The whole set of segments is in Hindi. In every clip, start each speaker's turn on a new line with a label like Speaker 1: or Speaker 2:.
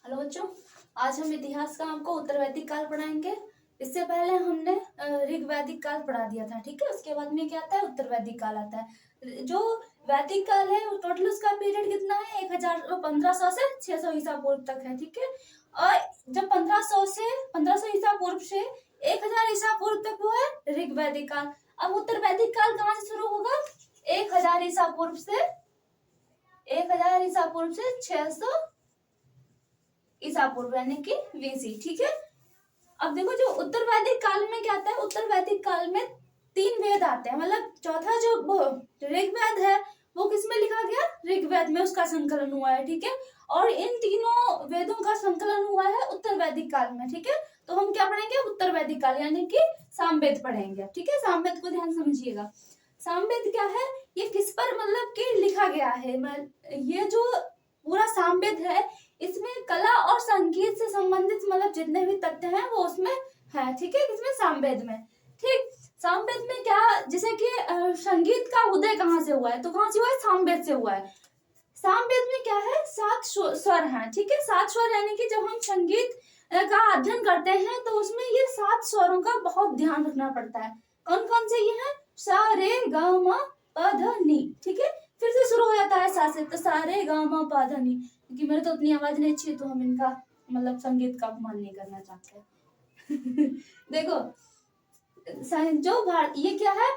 Speaker 1: हेलो बच्चों, आज हम इतिहास का हमको उत्तर वैदिक काल पढ़ाएंगे। इससे पहले हमने ऋग वैदिक काल पढ़ा दिया था, ठीक है। उसके बाद में क्या आता है, उत्तर वैदिक काल आता है। जो वैदिक काल है वो टोटल उसका पीरियड कितना है, 1500 से 600 ईसा पूर्व तक है, ठीक है। और जब 1500 ईसा पूर्व से 1000 ईसा पूर्व तक वो है ऋग वैदिक काल। अब उत्तर वैदिक काल कहाँ से शुरू होगा, 1000 ईसा पूर्व से 600 ईसा पूर्व यानी कि वीसी, ठीक है। अब देखो जो उत्तर वैदिक काल में क्या आता है, उत्तर वैदिक काल में 3 वेद आते हैं। मतलब चौथा जो ऋग्वेद है वो किसमें लिखा गया, ऋग्वेद में उसका संकलन हुआ है, ठीक है। और इन तीनों वेदों का संकलन हुआ है उत्तर वैदिक काल में, ठीक है। तो हम क्या पढ़ेंगे, उत्तर वैदिक काल यानी कि सामवेद पढ़ेंगे, ठीक है। सामवेद को ध्यान समझिएगा। सामवेद क्या है, ये किस पर मतलब कि लिखा गया है। ये जो पूरा सामवेद है इसमें कला और संगीत से संबंधित मतलब जितने भी तथ्य हैं वो उसमें है, ठीक है, इसमें सामवेद में। ठीक, सामवेद में क्या, जैसे कि संगीत का उदय कहाँ से हुआ है, तो कहाँ से हुआ है, सामवेद से हुआ है। सामवेद में क्या है, 7 स्वर हैं, ठीक है। 7 स्वर यानी कि जब हम संगीत का अध्ययन करते हैं तो उसमें ये 7 स्वरों का बहुत ध्यान रखना पड़ता है। कौन कौन से ये हैं, सा रे गा मा पा धा नी, ठीक है। फिर से शुरू हो जाता है सा से, तो सा रे गा मा पा धा नी। क्योंकि मेरे तो उतनी आवाज नहीं अच्छी है तो हम इनका मतलब संगीत का अपमान नहीं करना चाहते। देखो जो ये क्या है,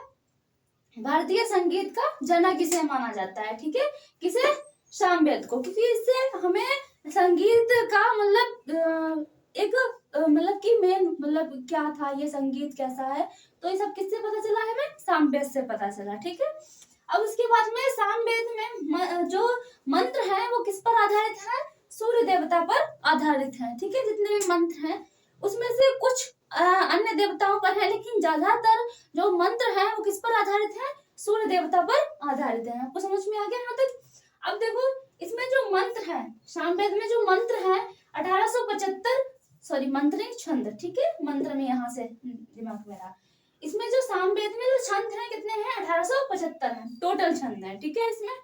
Speaker 1: भारतीय संगीत का जनक इसे माना जाता है, ठीक है। किसे, सामवेद को, क्योंकि इससे हमें संगीत का मतलब एक मतलब कि मेन मतलब क्या था, ये संगीत कैसा है, तो ये सब किससे पता चला है, हमें सामवेद से पता चला, ठीक है। अब उसके बाद में सामवेद में जो मंत्र हैं वो किस पर आधारित है, सूर्य देवता पर आधारित है, ठीक है। जितने भी मंत्र हैं उसमें से कुछ अन्य देवताओं पर है, लेकिन ज्यादातर जो मंत्र हैं वो किस पर आधारित है, सूर्य देवता पर आधारित है। आपको समझ में आ गया यहाँ तक। अब देखो इसमें जो मंत्र है, सामवेद में जो मंत्र है 1875, सॉरी मंत्र नहीं छंद, ठीक है। मंत्र में यहाँ से दिमाग मेरा, इसमें जो सामवेद में जो छंद है कितने हैं, 1875 है टोटल छंद है, ठीक है इसमें।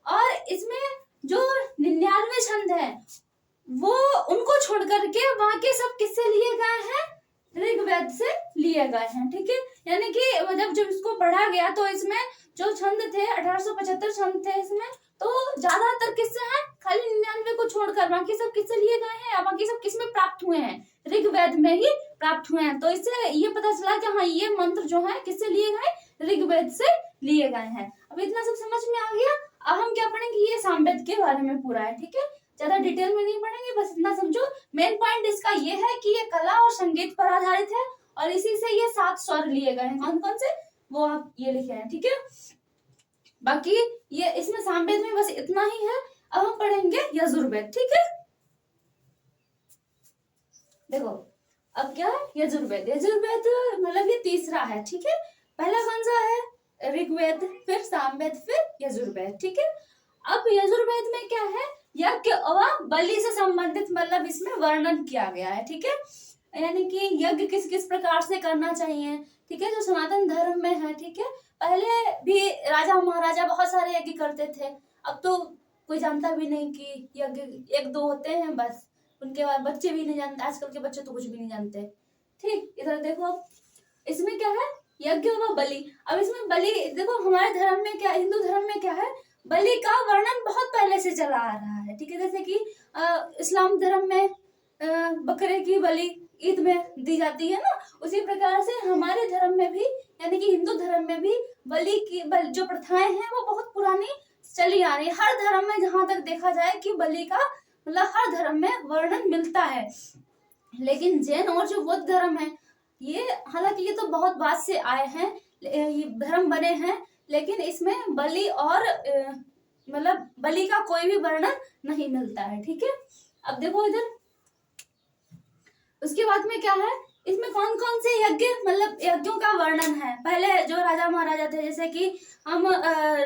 Speaker 1: और इसमें जो 99 छंद है वो उनको छोड़ करके बाकी सब किससे लिए गए हैं, ऋग्वेद से लिए गए हैं, ठीक है। यानी कि मतलब जब इसको पढ़ा गया तो इसमें जो छंद थे 1875 छंद थे इसमें, तो ज्यादातर किससे हैं, खाली 99 को छोड़कर बाकी सब किससे लिए गए हैं, या बाकी सब किसमें प्राप्त हुए हैं, ऋग्वेद में ही प्राप्त हुए हैं। तो इससे ये पता चला कि हाँ ये मंत्र जो है किससे लिए गए, ऋग्वेद से लिए गए हैं। अब इतना सब समझ में आ गया। अब हम क्या पढ़ेंगे, ये सामवेद के बारे में पूरा है, ठीक है। ज्यादा डिटेल में नहीं पढ़ेंगे, बस इतना समझो। मेन पॉइंट इसका ये है कि ये कला और संगीत पर आधारित है और इसी से ये 7 स्वर लिए गए हैं। कौन कौन से, वो आप ये लिखे हैं, ठीक है। बाकी ये इसमें सामवेद में बस इतना ही है। अब हम पढ़ेंगे यजुर्वेद, ठीक है। देखो अब क्या है, यजुर्वेद। यजुर्वेद मतलब ये तीसरा है, ठीक है। पहला कौन सा है, ऋग्वेद, फिर सामवेद, फिर यजुर्वेद, ठीक है। अब यजुर्वेद में क्या है, यज्ञ व बलि से संबंधित मतलब इसमें वर्णन किया गया है, ठीक है। यानी कि यज्ञ किस किस प्रकार से करना चाहिए, ठीक है, जो सनातन धर्म में है, ठीक है। पहले भी राजा महाराजा बहुत सारे यज्ञ करते थे, अब तो कोई जानता भी नहीं कि यज्ञ 1-2 होते हैं बस। उनके बाद बच्चे भी नहीं जानते, आजकल के बच्चे तो कुछ भी नहीं जानते। ठीक, इधर देखो इसमें क्या है, यज्ञ व बलि। अब इसमें बलि देखो, हमारे धर्म में क्या, हिंदू धर्म में क्या है, बलि का वर्णन बहुत पहले से चला आ रहा है, ठीक है। जैसे कि इस्लाम धर्म में बकरे की बलि ईद में दी जाती है ना, उसी प्रकार से हमारे धर्म में भी यानी कि हिंदू धर्म में भी बलि की जो प्रथाएं हैं वो बहुत पुरानी चली आ रही है। हर धर्म में जहां तक देखा जाए कि बलि का मतलब हर धर्म में वर्णन मिलता है। लेकिन जैन और जो बौद्ध धर्म है, ये हालांकि ये तो बहुत बाद से आए हैं, ये धर्म बने हैं, लेकिन इसमें बलि और मतलब बलि का कोई भी वर्णन नहीं मिलता है, ठीक है। अब देखो इधर उसके बाद में क्या है, इसमें कौन कौन से यज्ञ मतलब यज्ञों का वर्णन है। पहले जो राजा महाराजा थे, जैसे कि हम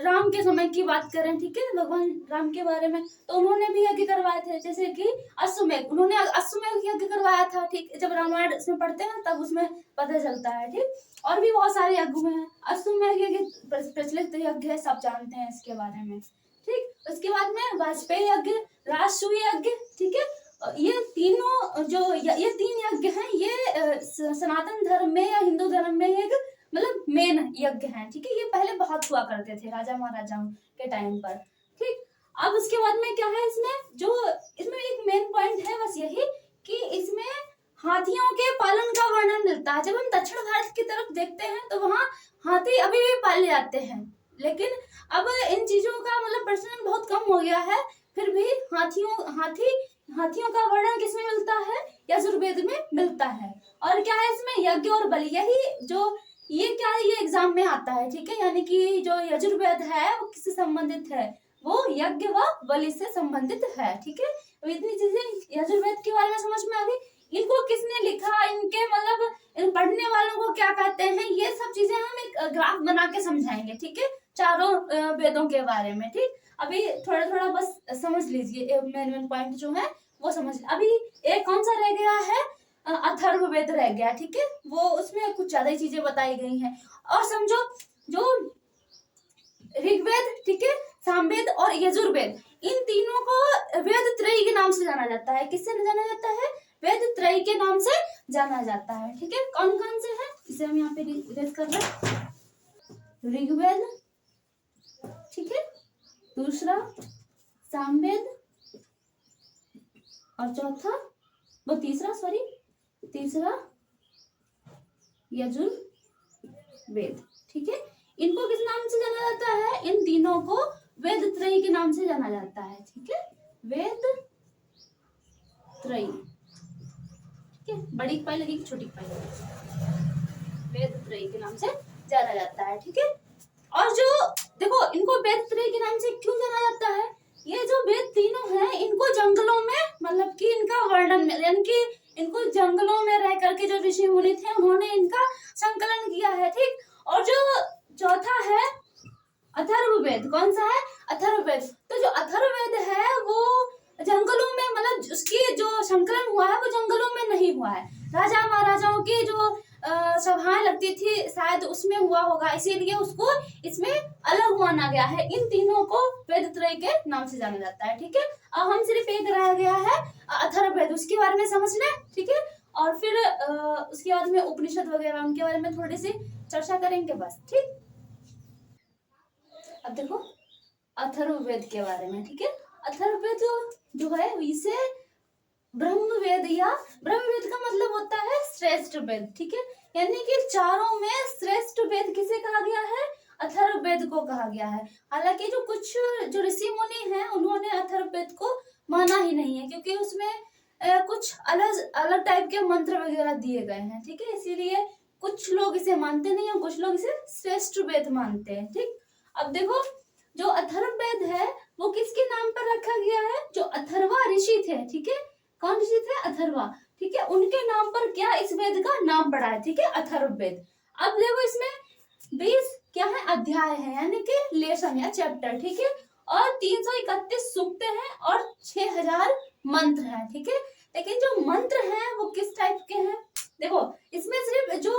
Speaker 1: राम के समय की बात करें, ठीक है, भगवान राम के बारे में, तो उन्होंने भी यज्ञ करवाए थे। जैसे कि अश्वमेध, उन्होंने अश्वमेध यज्ञ करवाया था, ठीक। जब रामायण उसमें पढ़ते हैं तब उसमें पता चलता है, ठीक। और भी बहुत सारे यज्ञ हुए हैं। अश्वमेध यज्ञ प्रचलित यज्ञ है, सब जानते हैं इसके बारे में, ठीक। उसके बाद में वाजपेयी यज्ञ, राजसूय यज्ञ, ठीक है। ये जो ये 3 यज्ञ हैं, ये सनातन धर्म में या हिंदू धर्म में एक मतलब मेन यज्ञ हैं, ठीक है। ये पहले बहुत हुआ करते थे राजा महाराजाओं के टाइम पर, ठीक। अब उसके बाद में क्या है, इसमें एक मेन पॉइंट है बस यही कि इसमें हाथियों के पालन का वर्णन मिलता है। जब हम दक्षिण भारत की तरफ देखते हैं तो वहाँ हाथी अभी भी पाले जाते हैं, लेकिन अब इन चीजों का मतलब प्रचलन बहुत कम हो गया है। फिर भी हाथियों का वर्णन किसमें मिलता है, यजुर्वेद में मिलता है। और क्या है इसमें, यज्ञ और बलि, यही जो ये एग्जाम में आता है, ठीक है। यानी कि जो यजुर्वेद है वो किससे संबंधित है, वो यज्ञ व बलि से संबंधित है, ठीक है। तो इतनी चीजें यजुर्वेद के बारे में समझ में आ गई। इनको किसने लिखा, इनके मतलब इन पढ़ने वालों को क्या कहते हैं, ये सब चीजें हम एक ग्राफ बना के समझाएंगे, ठीक है, चारों वेदों के बारे में, ठीक। अभी थोड़ा थोड़ा बस समझ लीजिए, मेन पॉइंट जो है वो समझ। अभी एक कौन सा रह गया है, अथर्ववेद रह गया, ठीक है। वो उसमें कुछ ज्यादा ही चीजें बताई गई हैं। और समझो, जो ऋग्वेद, ठीक है, सामवेद और यजुर्वेद, इन तीनों को वेद त्रयी के नाम से जाना जाता है। किससे जाना जाता है, वेद त्रयी के नाम से जाना जाता है, ठीक है। कौन कौन से हैं, इसे हम यहाँ पे रेज कर रहे हैं। ऋग्वेद, ठीक है, दूसरा सामवेद, और चौथा वो तीसरा यजुर्वेद, ठीक है। इनको किस नाम से जाना जाता है, इन तीनों को वेद त्रयी के नाम से जाना जाता है, ठीक है, वेद त्रयी, ठीक है। बड़ी पाई लगेगी, छोटी पाई लगेगी, वेद त्रयी के नाम से जाना जाता है, ठीक है। और जो देखो, इनको वेद त्रयी के नाम से क्यों जाना जाता है, ये जो वेद तीनों हैं इनको जंगलों में मतलब कि इनका वर्णन, यानी कि इनको जंगलों में रह करके जो ऋषि मुनि थे उन्होंने इनका संकलन किया है, ठीक। और जो चौथा है अथर्ववेद, कौन सा है, अथर्ववेद। तो जो अथर्ववेद है वो जंगलों में मतलब उसकी जो संकलन हुआ है वो जंगलों में नहीं हुआ है, राजा महाराजाओं की जो सभाएं लगती थी शायद उसमें हुआ होगा, इसीलिए उसको इसमें अलग माना गया है। इन तीनों को वेद त्रयी के नाम से जाना जाता है, ठीक है। अब हम सिर्फ एक रह गया है अथर्ववेद, उसके बारे में समझ लें, ठीक है। और फिर उसके बाद में उपनिषद वगैरह उनके बारे में थोड़ी सी चर्चा करेंगे बस, ठीक। अब देखो अथर्ववेद के बारे में, ठीक है। अथर्ववेद जो है इसे ब्रह्मवेद या ब्रह्मवेद का मतलब होता है श्रेष्ठ वेद, ठीक है। यानी कि चारों में श्रेष्ठ वेद किसे कहा गया है, अथर्ववेद को कहा गया है। हालांकि जो ऋषि मुनि हैं उन्होंने अथर्ववेद को माना ही नहीं है, क्योंकि उसमें कुछ अलग टाइप के मंत्र वगैरह दिए गए हैं, ठीक है। इसीलिए कुछ लोग इसे मानते नहीं और कुछ लोग इसे श्रेष्ठ वेद मानते हैं, ठीक। अब देखो, जो अथर्ववेद है वो किसके नाम पर रखा गया है, जो अथर्वा ऋषि थे, ठीक है। कौन ऋषि थे, अथर्वा, ठीक है, उनके नाम पर क्या इस वेद का नाम पड़ा है, ठीक है, अथर्ववेद। अब देखो इसमें 20 क्या है, अध्याय है, यानी कि लेसन या चैप्टर, ठीक है। और 331 सूक्त हैं और 6000 मंत्र हैं, ठीक है। लेकिन जो मंत्र हैं वो किस टाइप के हैं, देखो इसमें सिर्फ जो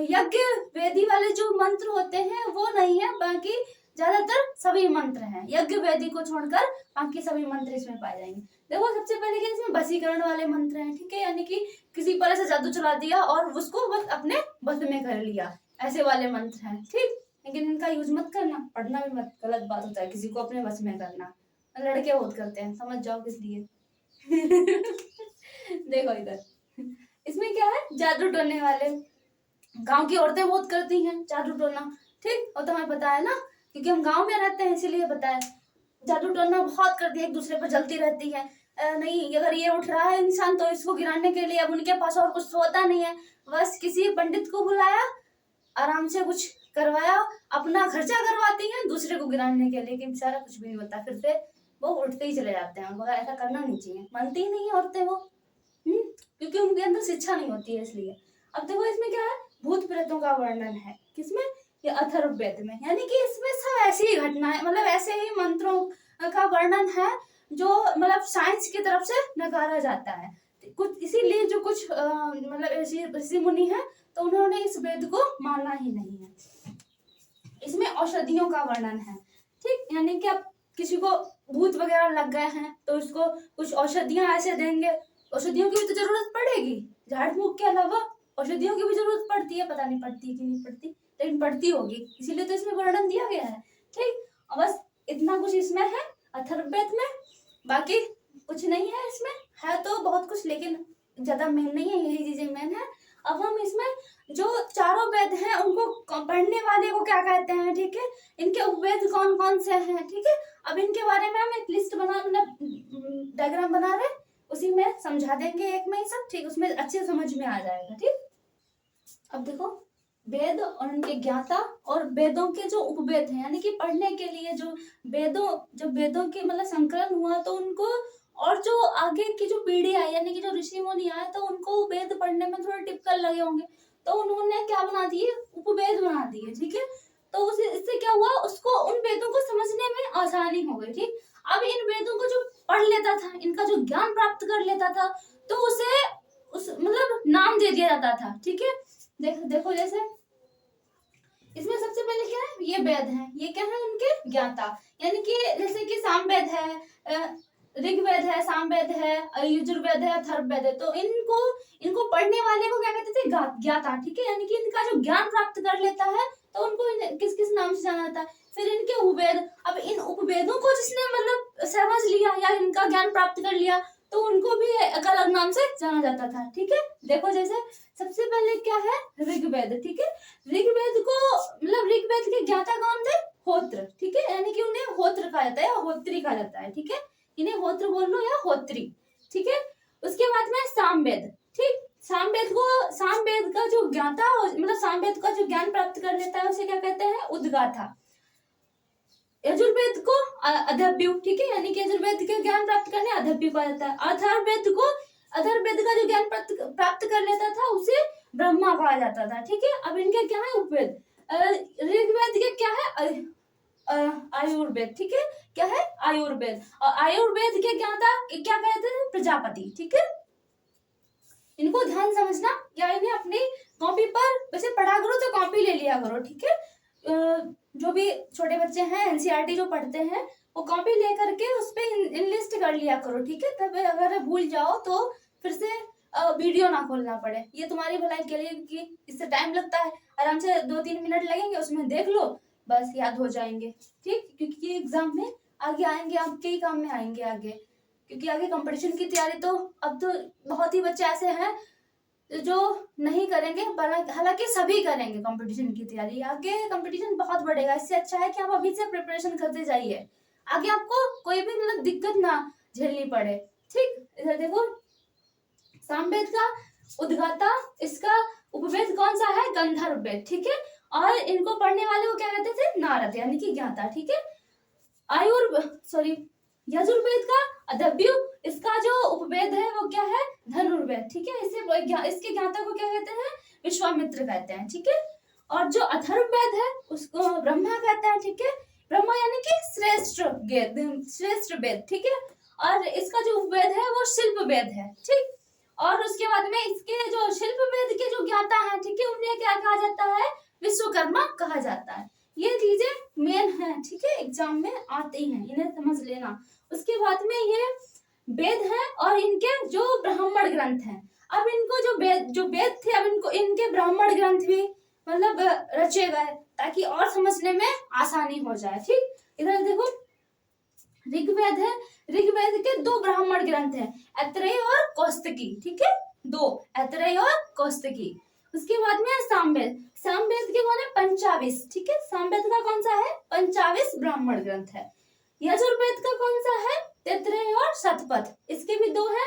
Speaker 1: यज्ञ वेदी वाले जो मंत्र होते हैं वो नहीं है, बाकी ज्यादातर सभी मंत्र हैं, यज्ञ वेदी को छोड़कर बाकी सभी मंत्र इसमें पाए जाएंगे। देखो सबसे पहले क्या इसमें वशीकरण वाले मंत्र हैं, ठीक है, यानी कि किसी पर ऐसे जादू चला दिया और उसको बस अपने बस में कर लिया, ऐसे वाले मंत्र हैं, ठीक। लेकिन इनका यूज मत करना, पढ़ना भी मत, गलत बात होता है किसी को अपने बस में करना, लड़के बहुत करते हैं, समझ जाओ किस लिए। देखो इधर इसमें क्या है, जादू टोने वाले, गांव की औरतें बहुत करती हैं जादू टोना, ठीक। और तुम्हें पता है ना, क्योंकि हम गांव में रहते हैं इसीलिए पता है, जादू टोना बहुत करती है, एक दूसरे पर जलती रहती है। नहीं, अगर ये उठ रहा है इंसान तो इसको गिराने के लिए अब उनके पास और कुछ होता नहीं है, बस किसी पंडित को बुलाया, आराम से कुछ करवाया, अपना खर्चा करवाती हैं दूसरे को गिराने के लिए, कि बेचारा कुछ भी नहीं होता, फिर से वो उठते ही चले जाते हैं, मगर ऐसा करना नहीं चाहिए, मानती ही नहीं है औरतें वो, क्योंकि उनके अंदर शिक्षा नहीं होती है इसलिए। अब देखो इसमें क्या है, भूत प्रेतों का वर्णन है, किसमें, ये अथर्ववेद में, यानी कि इसमें सब ऐसी ही घटनाएं, मतलब ऐसे ही मंत्रों का वर्णन है जो मतलब साइंस की तरफ से नकारा जाता है कुछ, इसीलिए जो कुछ मतलब ऋषि मुनि है तो उन्होंने इस वेद को माना ही नहीं है। इसमें औषधियों का वर्णन है, ठीक, यानी कि अब किसी को भूत वगैरह लग गए हैं तो उसको कुछ औषधियां ऐसे देंगे, औषधियों की भी तो जरूरत पड़ेगी, झाड़ फूक के अलावा औषधियों की भी जरूरत पड़ती है, पता नहीं पड़ती है कि नहीं पड़ती, लेकिन पड़ती होगी, इसीलिए तो इसमें वर्णन दिया गया है। ठीक, और बस इतना कुछ इसमें है अथर्ववेद में, बाकी कुछ नहीं है इसमें, है तो बहुत कुछ लेकिन ज्यादा मेन नहीं है, यही चीजें मेन है। अब हम इसमें जो चारों वेद हैं उनको पढ़ने वाले को क्या कहते हैं, ठीक है, इनके उपवेद कौन कौन से हैं, ठीक है। अब इनके बारे में हम एक लिस्ट बना, मतलब डायग्राम बना रहे, उसी में समझा देंगे एक में ही सब, ठीक, उसमें अच्छे समझ में आ जाएगा। ठीक, अब देखो वेद और उनके ज्ञाता और वेदों के जो उपवेद हैं, यानी कि पढ़ने के लिए जो वेदों के मतलब संकलन हुआ तो उनको, और जो आगे की जो पीढ़ी आई यानी कि जो ऋषि मुनि आए तो उनको वेद पढ़ने में थोड़ा टिपिकल लगे होंगे, तो उन्होंने क्या बना दिए, उपवेद बना दिए। ठीक है, तो इससे क्या हुआ, उसको उन वेदों को समझने में आसानी हो गई। ठीक, अब इन वेदों को जो पढ़ लेता था, इनका जो ज्ञान प्राप्त कर लेता था, तो उसे उस मतलब नाम दे दिया जाता था। ठीक है, देखो जैसे इसमें सबसे पहले क्या है, ये वेद है, ये क्या है, उनके ज्ञाता, यानी कि जैसे कि सामवेद है, ऋग्वेद है, सामवेद है, यजुर्वेद है, अथर्ववेद है, तो इनको पढ़ने वाले को क्या कहते थे, ज्ञाता। ठीक है, यानी कि इनका जो ज्ञान प्राप्त कर लेता है तो उनको किस किस नाम से जाना जाता है। फिर इनके उपवेद, अब इन उपवेदों को जिसने मतलब समझ लिया या इनका ज्ञान प्राप्त कर लिया तो उनको भी एक अलग नाम से जाना जाता था। ठीक है, देखो जैसे सबसे पहले क्या है, ऋग्वेद। ठीक है, ऋग्वेद को मतलब ऋग्वेद के ज्ञाता कौन थे, होत्र। ठीक है, यानी कि उन्हें होत्र कहा जाता है या होत्री कहा जाता है। ठीक है, इन्हें होत्र बोल लो या होत्री। ठीक है, उसके बाद में सामवेद। ठीक, सामवेद का जो ज्ञाता मतलब सामवेद का जो ज्ञान प्राप्त कर लेता है उसे क्या कहते हैं, उद्गाता। यजुर्वेद को अधव्यु। ठीक है, यानी कि यजुर्वेद के ज्ञान प्राप्त करने अधव्यु कहा जाता है। अथर्ववेद का जो ज्ञान प्राप्त कर लेता था उसे ब्रह्मा कहा जाता था। ठीक है, अब इनके क्या है, उपवेद। ऋग्वेद के क्या है, आयुर्वेद। ठीक है, क्या है, आयुर्वेद। और आयुर्वेद के ज्ञाता क्या कहते हैं, प्रजापति। ठीक है, इनको ध्यान समझना या इन्हें अपनी कॉपी पर वैसे पढ़ा करो तो कॉपी ले लिया करो। ठीक है, जो भी छोटे बच्चे हैं एनसीईआरटी जो पढ़ते हैं वो कॉपी लेकर के उस पे लिस्ट कर लिया करो। ठीक है, तब अगर भूल जाओ तो फिर से वीडियो ना खोलना पड़े, ये तुम्हारी भलाई के लिए, कि इससे टाइम लगता है, आराम से 2-3 मिनट लगेंगे, उसमें देख लो बस याद हो जाएंगे। ठीक, क्योंकि एग्जाम में आगे आएंगे, आपके ही काम में आएंगे आगे, क्योंकि आगे कंपटीशन की तैयारी तो अब तो बहुत ही बच्चे ऐसे हैं जो नहीं करेंगे, हालांकि सभी करेंगे कंपटीशन की तैयारी, आगे कंपटीशन बहुत बढ़ेगा। इससे अच्छा है कि आप अभी से प्रिपरेशन करते जाइए, आगे आपको कोई भी मतलब दिक्कत ना झेलनी पड़े। ठीक, इधर देखो सामवेद का उद्गाता, इसका उपवेद कौन सा है, गंधर्व वेद। ठीक है, और इनको पढ़ने वाले को क्या कहते थे, नारद, यानी कि ज्ञाता। ठीक है, यजुर्वेद का अदव्यु, इसका जो उपवेद है वो क्या है, धनुर्वेद। ठीक है, इसके ज्ञाता को क्या कहते हैं, विश्वामित्र कहते हैं। ठीक है, और जो अथर्ववेद है उसको ब्रह्मा कहते हैं। ठीक है, ब्रह्मा यानी कि श्रेष्ठ वेद। ठीक है, और इसका जो उपवेद है वो शिल्प वेद है। ठीक, और उसके बाद में इसके जो शिल्प वेद के जो ज्ञाता है, ठीक है, उन्हें क्या कहा जाता है, विश्वकर्मा कहा जाता है। ये चीजें मेन है। ठीक है, एग्जाम में आती हैं, इन्हें समझ लेना। उसके बाद में ये वेद हैं और इनके जो ब्राह्मण ग्रंथ हैं, अब इनको जो वेद थे अब इनके ब्राह्मण ग्रंथ भी मतलब रचे गए ताकि और समझने में आसानी हो जाए। ठीक, इधर देखो ऋग्वेद है, ऋग्वेद के 2 ब्राह्मण ग्रंथ हैं, ऐतरेय और कौस्तुकी। ठीक है, 2 ऐतरेय और कौस्तुकी। उसके बाद में सामवेद के कौन है, 25। ठीक है, सामवेद का कौन सा है, 25 ब्राह्मण ग्रंथ है। यजुर्वेद का कौन सा है, तैत्तिरीय और शतपथ, इसके भी 2 है,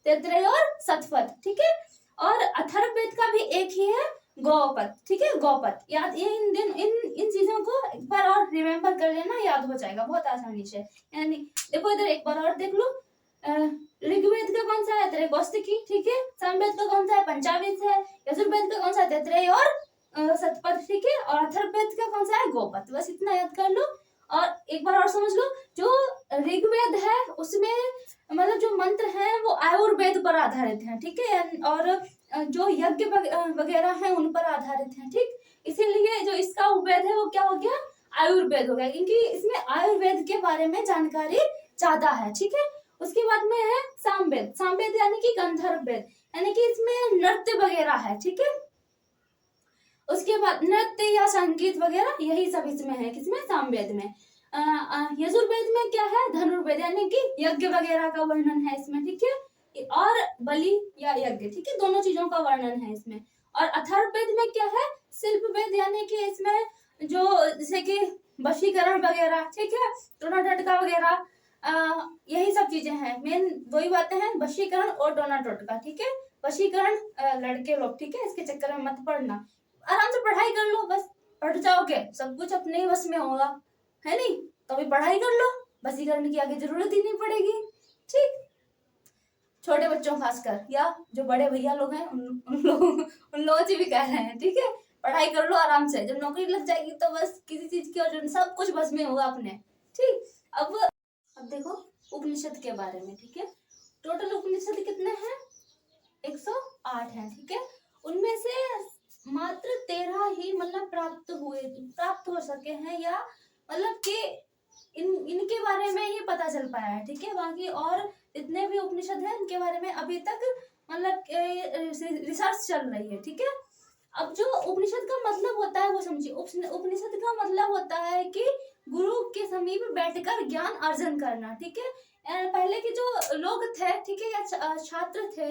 Speaker 1: तैत्तिरीय और शतपथ। ठीक है, और अथर्ववेद का भी एक ही है, गौपथ। ठीक है, गौपथ। याद ये इन चीजों को एक बार और रिमेम्बर कर लेना, याद हो जाएगा बहुत आसानी से। यानी देखो इधर एक बार और देख लो, ऋग्वेद का कौन सा है, तैत्तिरीय कौस्तुकी। ठीक है, सामवेद का कौन सा है, 25 है, यजुर्वेद का कौन सा है, तैत्तिरीय और शतपथ। ठीक है, और अथर्ववेद का कौन सा है, गौपथ। बस इतना याद कर लो। और एक बार और समझ लो, जो ऋग्वेद है उसमें मतलब जो मंत्र हैं वो आयुर्वेद पर आधारित हैं। ठीक है, और जो यज्ञ वगैरह हैं उन पर आधारित हैं। ठीक, इसीलिए जो इसका उपवेद है वो क्या हो गया, आयुर्वेद हो गया, क्योंकि इसमें आयुर्वेद के बारे में जानकारी ज्यादा है। ठीक है, उसके बाद में है सामवेद। सामवेद यानी कि गंधर्व वेद, यानी कि इसमें नृत्य वगैरह है, ठीक है। उसके बाद नृत्य या संगीत वगैरह यही सब इसमें है, किसमें, सामवेद में। यजुर्वेद में क्या है, धनुर्वेद, यानी कि यज्ञ वगैरह का वर्णन है इसमें, ठीक है, और बलि या यज्ञ, ठीक है, दोनों चीजों का वर्णन है इसमें। और अथर्ववेद में क्या है, शिल्प वेद, यानी कि इसमें जो जैसे कि वशीकरण वगैरह, ठीक है, टोना टटका वगैरह, यही सब चीजें हैं। मेन वही बातें हैं, वशीकरण और टोना टटका, ठीक है। वशीकरण लड़के लोग, ठीक है, इसके चक्कर में मत पड़ना, आराम से पढ़ाई कर लो, बस पढ़ जाओगे, सब कुछ अपने ही बस में होगा, है नहीं, तो अभी पढ़ाई कर लो, वशीकरण की आगे जरूरत ही नहीं पड़ेगी, ठीक। छोटे बच्चों खासकर, या जो बड़े भैया लोग हैं उन लोगों से भी कह रहे हैं, ठीक है, पढ़ाई कर लो आराम से, जब नौकरी लग जाएगी तो बस किसी चीज की और सब कुछ बस में होगा अपने, ठीक। अब देखो उपनिषद के बारे में, ठीक है। टोटल उपनिषद कितने हैं, 108 हैं, ठीक है। उनमें से मात्र 13 ही मतलब प्राप्त हो सके हैं, या मतलब कि इनके बारे में ये पता चल पाया है, ठीक है। बाकी और जितने भी उपनिषद हैं इनके बारे में अभी तक मतलब रिसर्च चल रही है, ठीक है। अब जो उपनिषद का मतलब होता है वो समझिए। उपनिषद का मतलब होता है कि गुरु के समीप बैठकर ज्ञान अर्जन करना, ठीक है। पहले के जो लोग थे, ठीक है, या छात्र थे,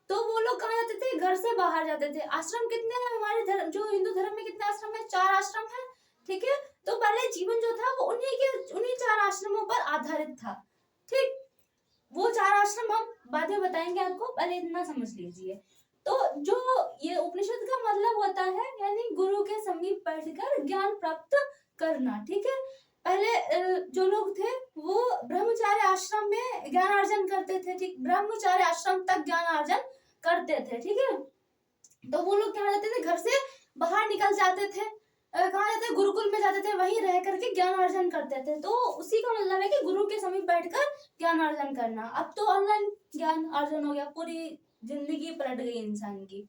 Speaker 1: तो वो लोग कहाँ जाते थे, घर से बाहर जाते थे। आश्रम कितने हैं हमारे धर्म, जो हिंदू धर्म में कितने आश्रम है, 4 आश्रम है, ठीक है। तो पहले जीवन जो था वो उन्हीं 4 आश्रमों पर आधारित था, ठीक। वो 4 आश्रम हम बाद में बताएंगे आपको, पहले इतना समझ लीजिए। तो जो ये उपनिषद का मतलब होता है, यानी गुरु के समीप बैठकर ज्ञान प्राप्त करना, ठीक है। पहले जो लोग थे वो ब्रह्मचार्य आश्रम में ज्ञान अर्जन करते थे, ठीक, ब्रह्मचार्य आश्रम तक ज्ञान अर्जन करते थे, ठीक है। तो वो लोग क्या जाते थे, घर से बाहर निकल जाते थे, कहाँ जाते थे, गुरुकुल में जाते थे, वहीं रह करके ज्ञान अर्जन करते थे। तो उसी का मतलब है कि गुरु के समीप बैठकर ज्ञान अर्जन करना। अब तो ऑनलाइन ज्ञान अर्जन हो गया, पूरी जिंदगी पलट गई इंसान की।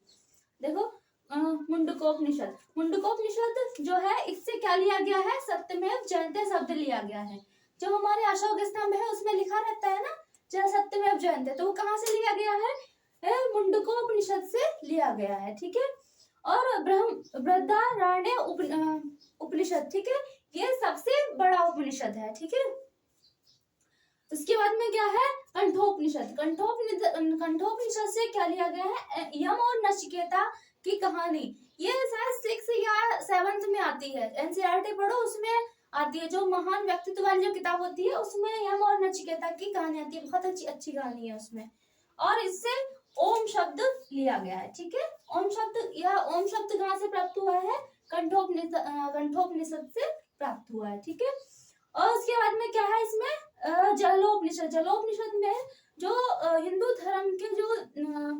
Speaker 1: देखो मुंडकोपनिषद, मुंडकोपनिषद जो है इससे क्या लिया गया है, सत्यमेव जयते शब्द लिया गया है। जो हमारे अशोक स्तंभ है उसमें लिखा रहता है ना, जय सत्यमेव जयते, तो वो कहाँ से लिया गया है, मुंडकोपनिषद से लिया गया है, ठीक है। और बृहदारण्य उपनिषद, ठीक है, ये सबसे बड़ा उपनिषद है, ठीक है। उसके बाद में क्या है, कंठोपनिषद। कंठोपनिषद से क्या लिया गया है, यम और नचिकेता की कहानी। ये शायद 6 या 7th में आती है, एनसीईआरटी पढ़ो उसमें आती है। जो महान व्यक्तित्व वाली जो किताब होती है उसमें यम और नचिकेता की कहानी आती है, बहुत अच्छी कहानी है उसमें। और इससे ओम शब्द लिया गया है, ठीक है। ओम शब्द कहाँ से प्राप्त हुआ है, कंठोपनिषद से प्राप्त हुआ है, ठीक है। और उसके बाद में क्या है इसमें, जलोपनिषद। जलोपनिषद में जो हिंदू धर्म के जो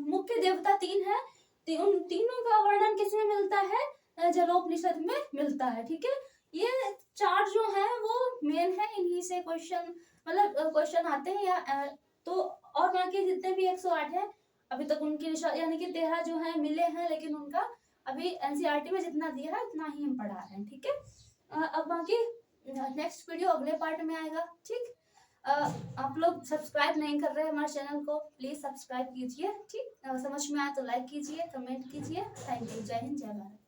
Speaker 1: मुख्य देवता 3 है, उन तीनों का वर्णन किसमें मिलता है, जलोपनिषद में मिलता है, ठीक है। ये 4 जो है वो मेन है, इन्हीं से क्वेश्चन आते हैं, या तो और बाकी जितने भी 108 है अभी तक उनकी यानी कि 13 जो है मिले हैं, लेकिन उनका अभी एनसीईआरटी में जितना दिया है उतना ही हम पढ़ा रहे हैं, ठीक है। अब बाकी नेक्स्ट वीडियो अगले पार्ट में आएगा, ठीक। आप लोग सब्सक्राइब नहीं कर रहे हैं हमारे चैनल को, प्लीज सब्सक्राइब कीजिए, ठीक। समझ में आए तो लाइक कीजिए, कमेंट कीजिए। थैंक यू, जय हिंद, जय भारत।